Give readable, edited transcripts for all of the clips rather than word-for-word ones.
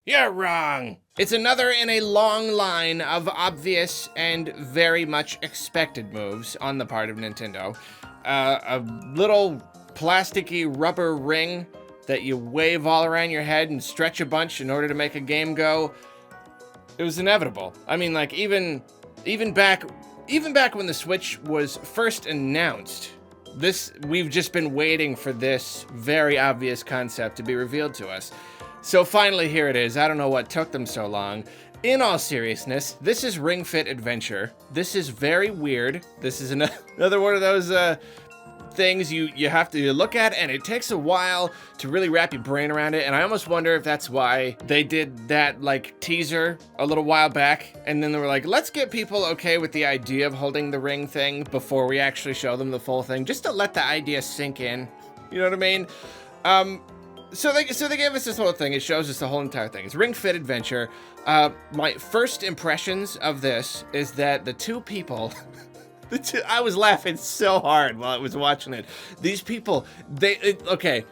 You're wrong. It's another in a long line of obvious and very much expected moves on the part of Nintendo. A little plasticky rubber ring that you wave all around your head and stretch a bunch in order to make a game go. It was inevitable. I mean, like, even back when the Switch was first announced, we've just been waiting for this very obvious concept to be revealed to us. So finally, here it is. I don't know what took them so long. In all seriousness, this is Ring Fit Adventure. This is very weird. This is another one of those things you have to look at, and it takes a while to really wrap your brain around it. And I almost wonder if that's why they did that like teaser a little while back, and then they were like, let's get people okay with the idea of holding the ring thing before we actually show them the full thing, just to let the idea sink in. You know what I mean? So they gave us this whole thing. It shows us the whole entire thing. It's Ring Fit Adventure. My first impressions of this is that the two people, I was laughing so hard while I was watching it. These people, okay,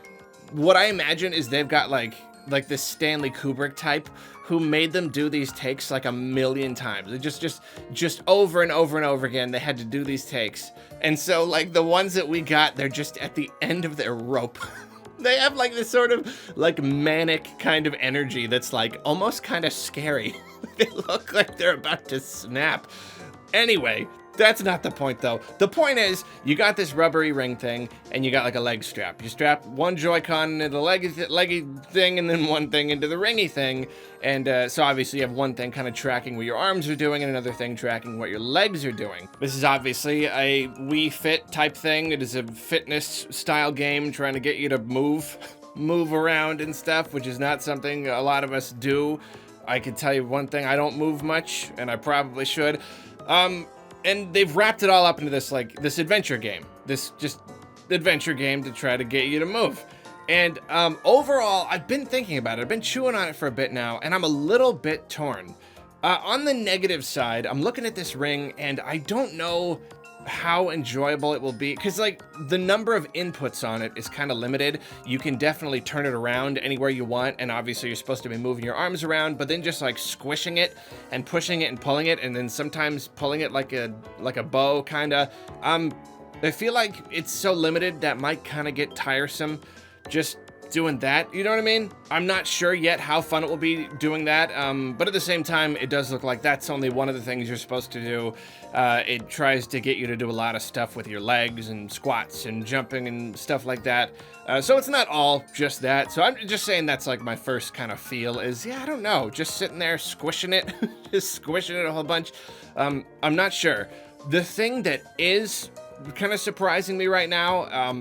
what I imagine is they've got like this Stanley Kubrick type who made them do these takes like a million times. Just over and over and over again, they had to do these takes. And so like the ones that we got, they're just at the end of their rope. They have like this sort of like manic kind of energy that's like almost kind of scary. They look like they're about to snap. Anyway, that's not the point though. The point is you got this rubbery ring thing and you got like a leg strap. You strap one Joy-Con into the leggy thing and then one thing into the ringy thing. And so obviously you have one thing kind of tracking what your arms are doing and another thing tracking what your legs are doing. This is obviously a Wii Fit type thing. It is a fitness style game trying to get you to move around and stuff, which is not something a lot of us do. I can tell you one thing, I don't move much and I probably should. And they've wrapped it all up into this adventure game. This just adventure game to try to get you to move. And overall, I've been thinking about it. I've been chewing on it for a bit now, and I'm a little bit torn. On the negative side, I'm looking at this ring, and I don't know how enjoyable it will be, because like the number of inputs on it is kind of limited. You can definitely turn it around anywhere you want, and obviously you're supposed to be moving your arms around, but then just like squishing it and pushing it and pulling it, and then sometimes pulling it like a bow kind of. I feel like it's so limited that might kind of get tiresome just doing that, you know what I mean? I'm not sure yet how fun it will be doing that, but at the same time, it does look like that's only one of the things you're supposed to do. It tries to get you to do a lot of stuff with your legs and squats and jumping and stuff like that. So it's not all just that. So I'm just saying that's like my first kind of feel is, yeah, I don't know, just sitting there squishing it, just squishing it a whole bunch. I'm not sure. The thing that is kind of surprising me right now,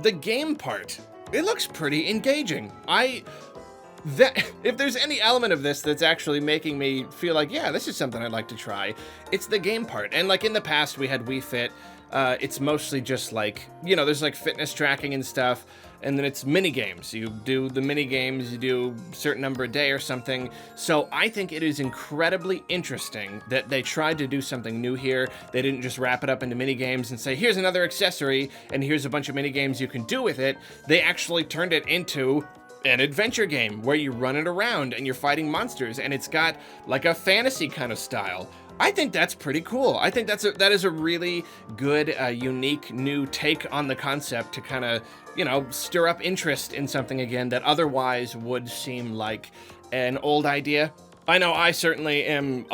the game part. It looks pretty engaging. If there's any element of this that's actually making me feel like, yeah, this is something I'd like to try, it's the game part. And like in the past, we had Wii Fit. It's mostly just like, you know, there's like fitness tracking and stuff. And then it's mini games. You do the mini games, you do a certain number a day or something. So I think it is incredibly interesting that they tried to do something new here. They didn't just wrap it up into mini games and say, here's another accessory and here's a bunch of mini games you can do with it. They actually turned it into an adventure game where you run it around and you're fighting monsters, and it's got like a fantasy kind of style. I think that's pretty cool. I think that is a really good, unique new take on the concept to kind of, you know, stir up interest in something again that otherwise would seem like an old idea. I know I certainly am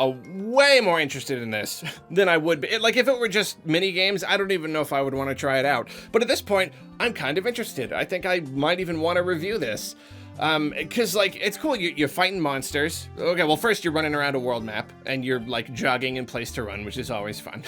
way more interested in this than I would be. Like if it were just mini games, I don't even know if I would want to try it out. But at this point, I'm kind of interested. I think I might even want to review this. Cause like, it's cool, you're fighting monsters. Okay, well first you're running around a world map, and you're like jogging in place to run, which is always fun.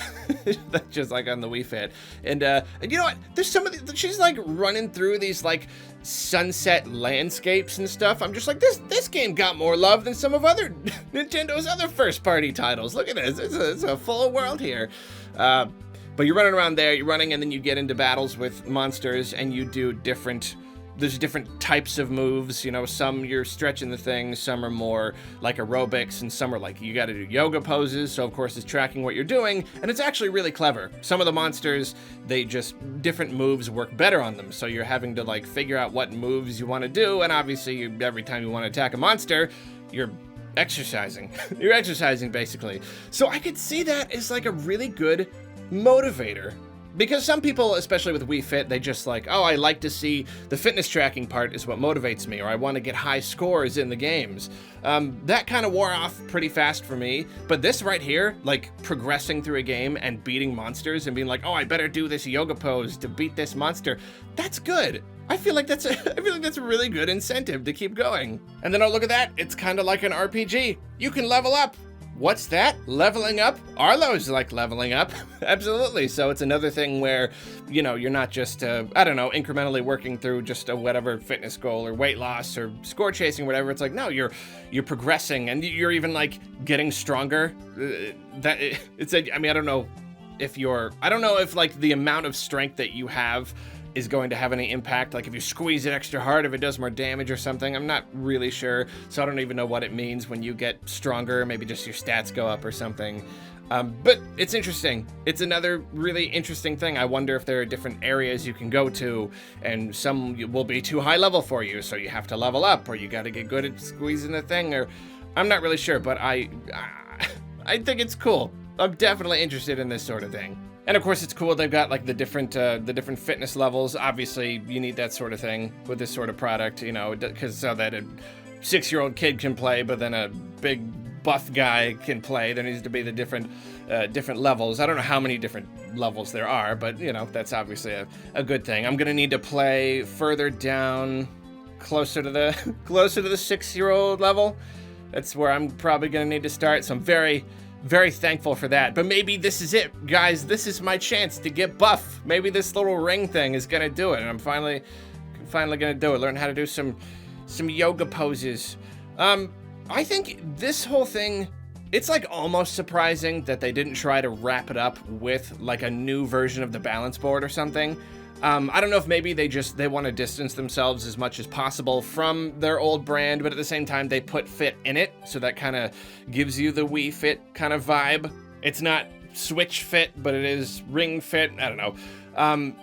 That's just like on the Wii Fit. And you know what, there's she's like running through these like sunset landscapes and stuff. I'm just like, this game got more love than some of other Nintendo's other first party titles. Look at this, it's a full world here. But you're running around there, you're running, and then you get into battles with monsters, and you do there's different types of moves, you know, some you're stretching the thing, some are more like aerobics, and some are like, you gotta do yoga poses, so of course it's tracking what you're doing, and it's actually really clever. Some of the monsters, different moves work better on them, so you're having to like figure out what moves you wanna do, and obviously every time you wanna attack a monster, you're exercising. You're exercising, basically. So I could see that as like a really good motivator. Because some people, especially with Wii Fit, they just like, oh, I like to see the fitness tracking part is what motivates me, or I want to get high scores in the games. That kind of wore off pretty fast for me. But this right here, like progressing through a game and beating monsters and being like, oh, I better do this yoga pose to beat this monster, that's good. I feel like that's a really good incentive to keep going. And then, oh, look at that. It's kind of like an RPG. You can level up. What's that? Leveling up? Arlo's like leveling up. Absolutely. So it's another thing where, you know, you're not just, I don't know, incrementally working through just a whatever fitness goal or weight loss or score chasing or whatever. It's like, no, you're progressing and you're even like getting stronger. I mean, I don't know if like the amount of strength that you have is going to have any impact, like if you squeeze it extra hard, if it does more damage or something. I'm not really sure, so I don't even know what it means when you get stronger. Maybe just your stats go up or something. But it's interesting. It's another really interesting thing. I wonder if there are different areas you can go to, and some will be too high level for you, so you have to level up, or you got to get good at squeezing the thing, or I'm not really sure, but I think it's cool. I'm definitely interested in this sort of thing. And of course, it's cool they've got like the different fitness levels. Obviously, you need that sort of thing with this sort of product, you know, because so that a 6-year-old kid can play, but then a big buff guy can play. There needs to be the different levels. I don't know how many different levels there are, but you know, that's obviously a good thing. I'm gonna need to play further down, closer to the 6-year-old level. That's where I'm probably gonna need to start. So I'm very thankful for that. But maybe this is it, guys. This is my chance to get buff. Maybe this little ring thing is gonna do it, and I'm finally gonna do it. Learn how to do some yoga poses. I think this whole thing, it's like almost surprising that they didn't try to wrap it up with like a new version of the balance board or something. I don't know if maybe they want to distance themselves as much as possible from their old brand, but at the same time they put Fit in it, so that kind of gives you the Wii Fit kind of vibe. It's not Switch Fit, but it is Ring Fit. I don't know.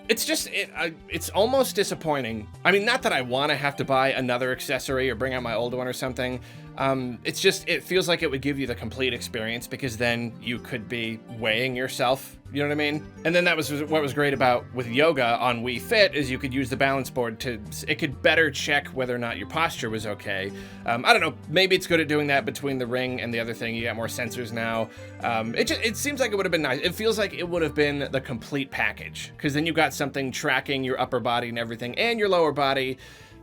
It's almost disappointing. I mean, not that I want to have to buy another accessory or bring out my old one or something. It feels like it would give you the complete experience, because then you could be weighing yourself, you know what I mean? And then that was what was great about with yoga on Wii Fit, is you could use the balance board it could better check whether or not your posture was okay. I don't know, maybe it's good at doing that between the ring and the other thing. You got more sensors now. It seems like it would have been nice. It feels like it would have been the complete package, because then you got something tracking your upper body and everything, and your lower body.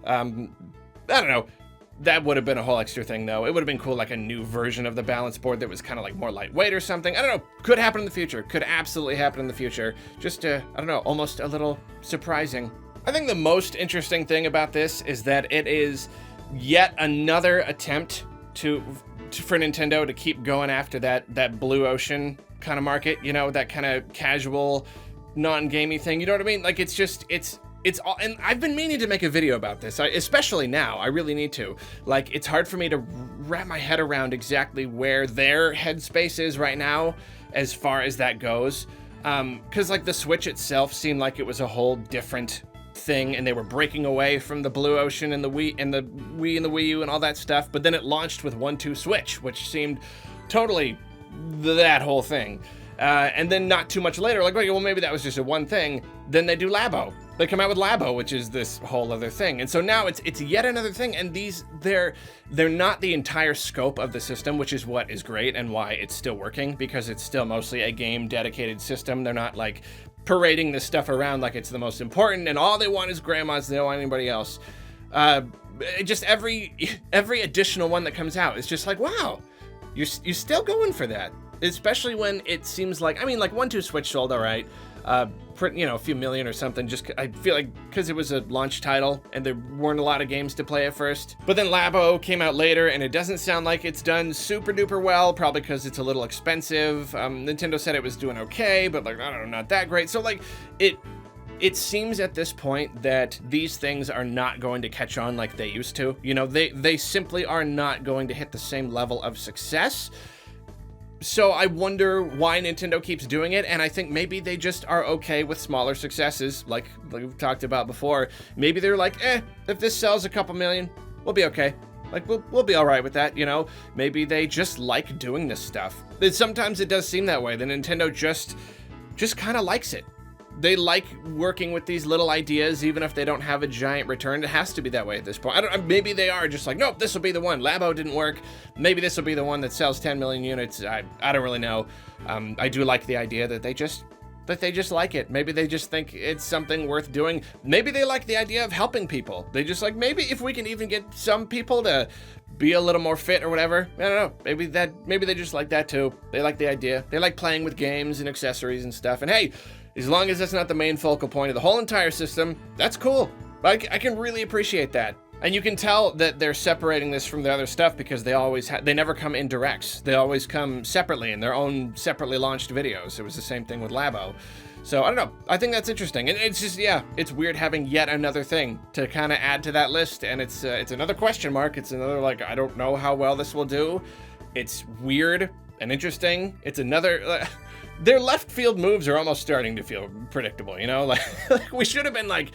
I don't know. That would have been a whole extra thing, though. It would have been cool, like a new version of the balance board that was kind of like more lightweight or something. I don't know. Could happen in the future. Could absolutely happen in the future. Just, I don't know, almost a little surprising. I think the most interesting thing about this is that it is yet another attempt for Nintendo to keep going after that blue ocean kind of market, you know, that kind of casual, non-gamey thing. You know what I mean? Like, it's all, and I've been meaning to make a video about this, especially now. I really need to. Like, it's hard for me to wrap my head around exactly where their headspace is right now, as far as that goes. Because like the Switch itself seemed like it was a whole different thing, and they were breaking away from the blue ocean and the Wii and the Wii U and all that stuff. But then it launched with 1-2 Switch, which seemed totally that whole thing. And then not too much later, like, okay, well, maybe that was just a one thing. Then they do Labo. They come out with Labo, which is this whole other thing. And so now it's yet another thing. And they're not the entire scope of the system, which is what is great and why it's still working, because it's still mostly a game dedicated system. They're not like parading this stuff around like it's the most important and all they want is grandmas. They don't want anybody else. Just every additional one that comes out, it's just like, wow, you're still going for that. Especially when it seems like, I mean, like 1-2 Switch sold all right, a few million or something. Just, I feel like because it was a launch title and there weren't a lot of games to play at first. But then Labo came out later and it doesn't sound like it's done super duper well, probably because it's a little expensive. Nintendo said it was doing okay, but like, I don't know, not that great. So like, it seems at this point that these things are not going to catch on like they used to. You know, they simply are not going to hit the same level of success. So I wonder why Nintendo keeps doing it, and I think maybe they just are okay with smaller successes, like we've talked about before. Maybe they're like, if this sells a couple million, we'll be okay. Like, we'll be all right with that, you know? Maybe they just like doing this stuff. Sometimes it does seem that way. The Nintendo just kind of likes it. They like working with these little ideas, even if they don't have a giant return. It has to be that way at this point. Maybe they are just like, nope, this will be the one. Labo didn't work. Maybe this will be the one that sells 10 million units. I don't really know. I do like the idea that they just like it. Maybe they just think it's something worth doing. Maybe they like the idea of helping people. They just like, maybe if we can even get some people to be a little more fit or whatever. I don't know. Maybe they just like that too. They like the idea. They like playing with games and accessories and stuff. And hey, as long as that's not the main focal point of the whole entire system, that's cool. I can really appreciate that. And you can tell that they're separating this from the other stuff because they never come in directs. They always come separately in their own separately launched videos. It was the same thing with Labo. So I don't know. I think that's interesting. And it's just, yeah, it's weird having yet another thing to kind of add to that list. And it's another question mark. It's another, like, I don't know how well this will do. It's weird and interesting. It's another... Their left field moves are almost starting to feel predictable, you know? Like we should have been like,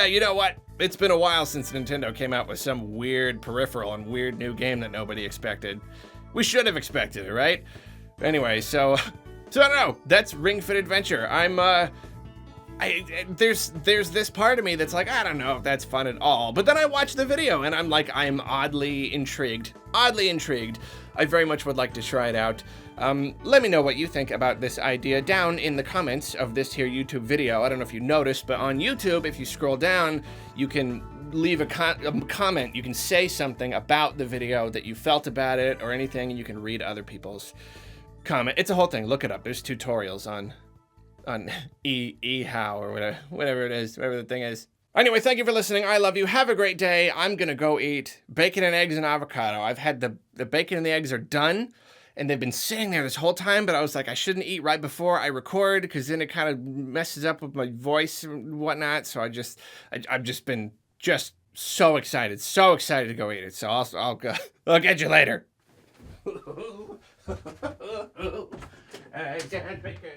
you know what? It's been a while since Nintendo came out with some weird peripheral and weird new game that nobody expected. We should have expected it, right? Anyway, so I don't know. That's Ring Fit Adventure. There's this part of me that's like, I don't know if that's fun at all. But then I watch the video and I'm like, I'm oddly intrigued. I very much would like to try it out. Let me know what you think about this idea down in the comments of this here YouTube video. I don't know if you noticed, but on YouTube, if you scroll down, you can leave a comment. You can say something about the video that you felt about it or anything, and you can read other people's comment. It's a whole thing. Look it up. There's tutorials on how or whatever it is, whatever the thing is. Anyway, thank you for listening. I love you. Have a great day. I'm gonna go eat bacon and eggs and avocado. I've had the bacon and the eggs are done, and they've been sitting there this whole time, but I was like, I shouldn't eat right before I record, because then it kind of messes up with my voice and whatnot. So I've just been so excited to go eat it. So I'll get you later. Eggs and bacon.